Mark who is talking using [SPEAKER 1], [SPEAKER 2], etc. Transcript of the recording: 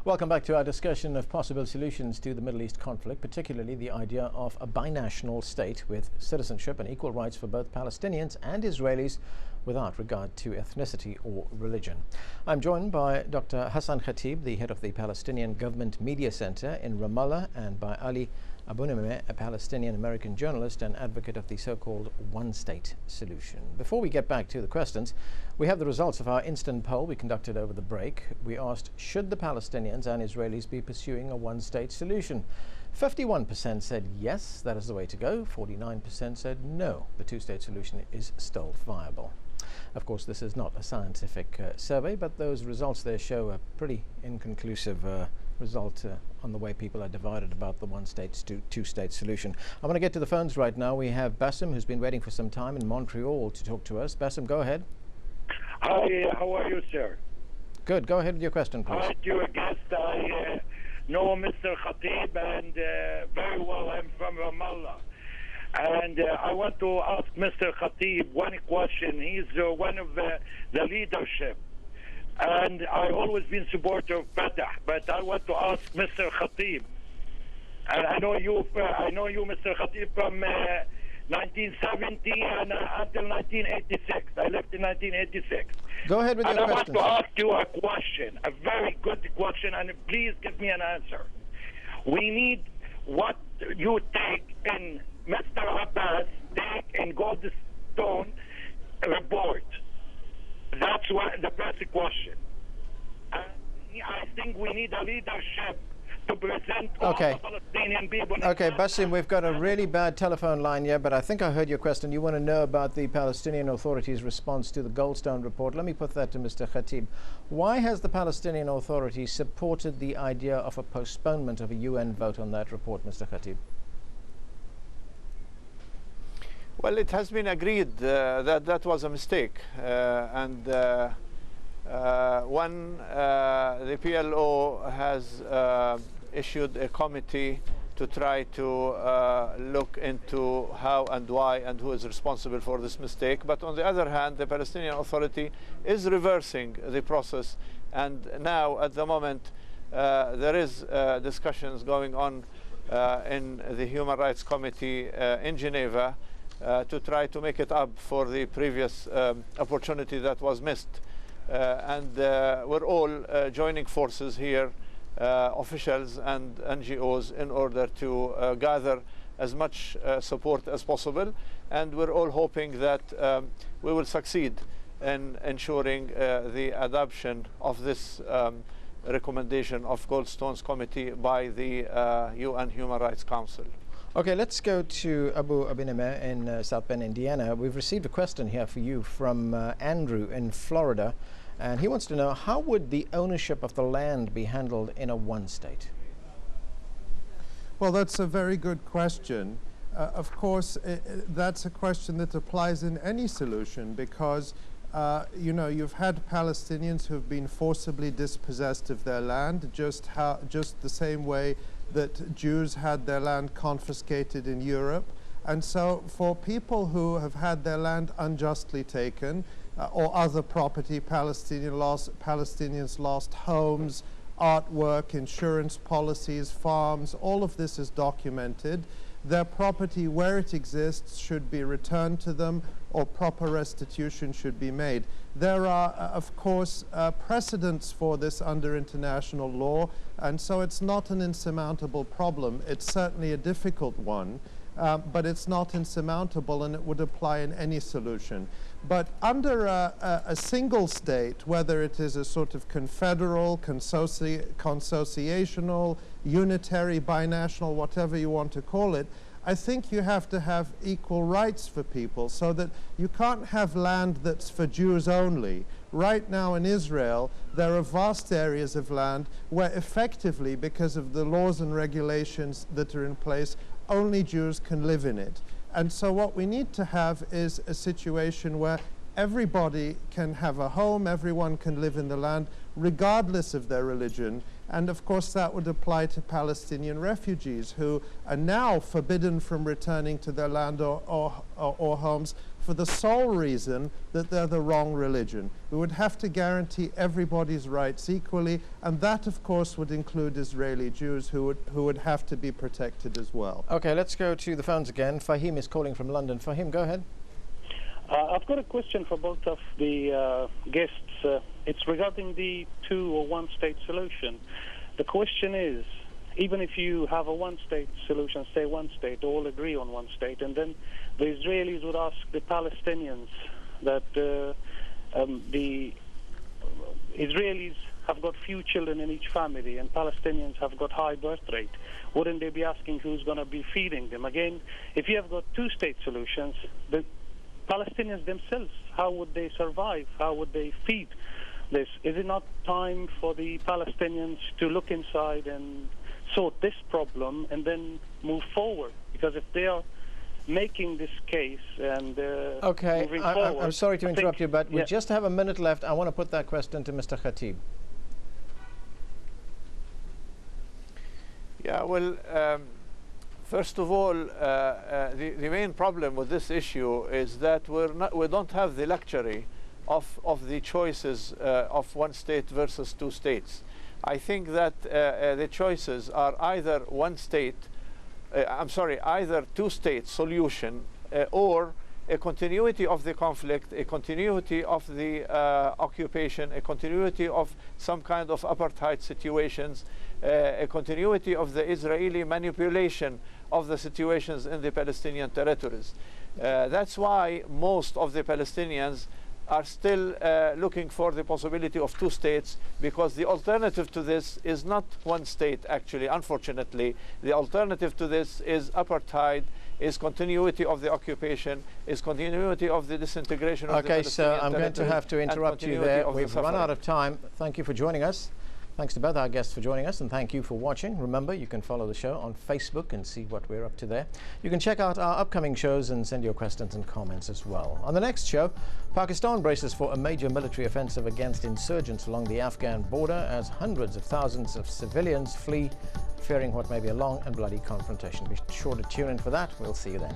[SPEAKER 1] Welcome back to our discussion of possible solutions to the Middle East conflict, particularly the idea of a binational state with citizenship and equal rights for both Palestinians and Israelis without regard to ethnicity or religion. I'm joined by Dr. Ahmed Khatib, the head of the Palestinian Government Media Center in Ramallah, and by Ali Abunimeh, a Palestinian-American journalist and advocate of the so-called one-state solution. Before we get back to the questions, we have the results of our instant poll we conducted over the break. We asked, should the Palestinians and Israelis be pursuing a one-state solution? 51% said yes, that is the way to go. 49% said no, the two-state solution is still viable. Of course, this is not a scientific survey, but those results there show a pretty inconclusive result on the way people are divided about the one-state to two-state solution. I want to get to the phones right now. We have Bassam, who's been waiting for some time in Montreal to talk to us. Bassam, go ahead.
[SPEAKER 2] Hi, how are you, sir?
[SPEAKER 1] Good. Go ahead with your question, please.
[SPEAKER 2] Hi, your guest. I know Mr. Khatib, and very well. I'm from Ramallah. And I want to ask Mr. Khatib one question. He's one of the leadership. And I've always been supporter of Fatah, but I want to ask Mr. Khatib. And I know you, Mr. Khatib, from 1970 and until 1986. I left in 1986.
[SPEAKER 1] Go ahead with your question.
[SPEAKER 2] And I want to ask you a question, a very good question, and please give me an answer. We need what you take in Mr. Abbas take in Goldstone report. That's what the basic question. I think we need a leadership to present all the Palestinian people.
[SPEAKER 1] Okay, Bassam, we've got a really bad telephone line here, but I think I heard your question. You want to know about the Palestinian Authority's response to the Goldstone report. Let me put that to Mr. Khatib. Why has the Palestinian Authority supported the idea of a postponement of a UN vote on that report, Mr. Khatib?
[SPEAKER 3] Well, it has been agreed that that was a mistake. When the PLO has issued a committee to try to look into how and why and who is responsible for this mistake. But on the other hand, the Palestinian Authority is reversing the process. And now, at the moment, there is discussions going on in the Human Rights Committee in Geneva to try to make it up for the previous opportunity that was missed. We're all joining forces here, officials and NGOs, in order to gather as much support as possible. And we're all hoping that we will succeed in ensuring the adoption of this recommendation of Goldstone's committee by the UN Human Rights Council.
[SPEAKER 1] Okay, let's go to Abu Abinimeh in South Bend, Indiana. We've received a question here for you from Andrew in Florida, and he wants to know, how would the ownership of the land be handled in a one-state?
[SPEAKER 4] Well, that's a very good question. Of course, that's a question that applies in any solution because you know, you've had Palestinians who've been forcibly dispossessed of their land, just the same way that Jews had their land confiscated in Europe. And so for people who have had their land unjustly taken or other property, Palestinians lost homes, artwork, insurance policies, farms, all of this is documented. Their property, where it exists, should be returned to them, or proper restitution should be made. There are, of course, precedents for this under international law, and so it's not an insurmountable problem. It's certainly a difficult one, but it's not insurmountable, and it would apply in any solution. But under a single state, whether it is a sort of confederal, consociational, unitary, binational, whatever you want to call it, I think you have to have equal rights for people, so that you can't have land that's for Jews only. Right now in Israel, there are vast areas of land where effectively, because of the laws and regulations that are in place, only Jews can live in it. And so what we need to have is a situation where everybody can have a home, everyone can live in the land, regardless of their religion. And of course that would apply to Palestinian refugees who are now forbidden from returning to their land or homes for the sole reason that they're the wrong religion. We would have to guarantee everybody's rights equally, and that of course would include Israeli Jews who would have to be protected as well.
[SPEAKER 1] Okay, let's go to the phones again. Fahim is calling from London. Fahim, go ahead.
[SPEAKER 5] I've got a question for both of the guests. It's regarding the two or one state solution. The question is, even if you have a one-state solution, say one state, all agree on one state, and then the Israelis would ask the Palestinians that the Israelis have got few children in each family and Palestinians have got high birth rate. Wouldn't they be asking who's going to be feeding them? Again, if you have got two-state solutions, the Palestinians themselves, how would they survive? How would they feed this? Is it not time for the Palestinians to look inside and sort this problem and then move forward? Because if they are making this case and moving forward...
[SPEAKER 1] I'm sorry to interrupt you, but we just have a minute left. I want to put that question to Mr. Khatib.
[SPEAKER 3] Yeah, well, first of all, the main problem with this issue is that we don't have the luxury of the choices of one state versus two states. I think that the choices are either either two-state solution or a continuity of the conflict, a continuity of the occupation, a continuity of some kind of apartheid situations, a continuity of the Israeli manipulation of the situations in the Palestinian territories. That's why most of the Palestinians are still looking for the possibility of two states, because the alternative to this is not one state, actually, unfortunately. The alternative to this is apartheid, is continuity of the occupation, is continuity of the disintegration of the Palestinian territory.
[SPEAKER 1] Okay, so I'm going to have to interrupt you there. We've run out of time. Thank you for joining us. Thanks to both our guests for joining us, and thank you for watching. Remember, you can follow the show on Facebook and see what we're up to there. You can check out our upcoming shows and send your questions and comments as well. On the next show, Pakistan braces for a major military offensive against insurgents along the Afghan border as hundreds of thousands of civilians flee, fearing what may be a long and bloody confrontation. Be sure to tune in for that. We'll see you then.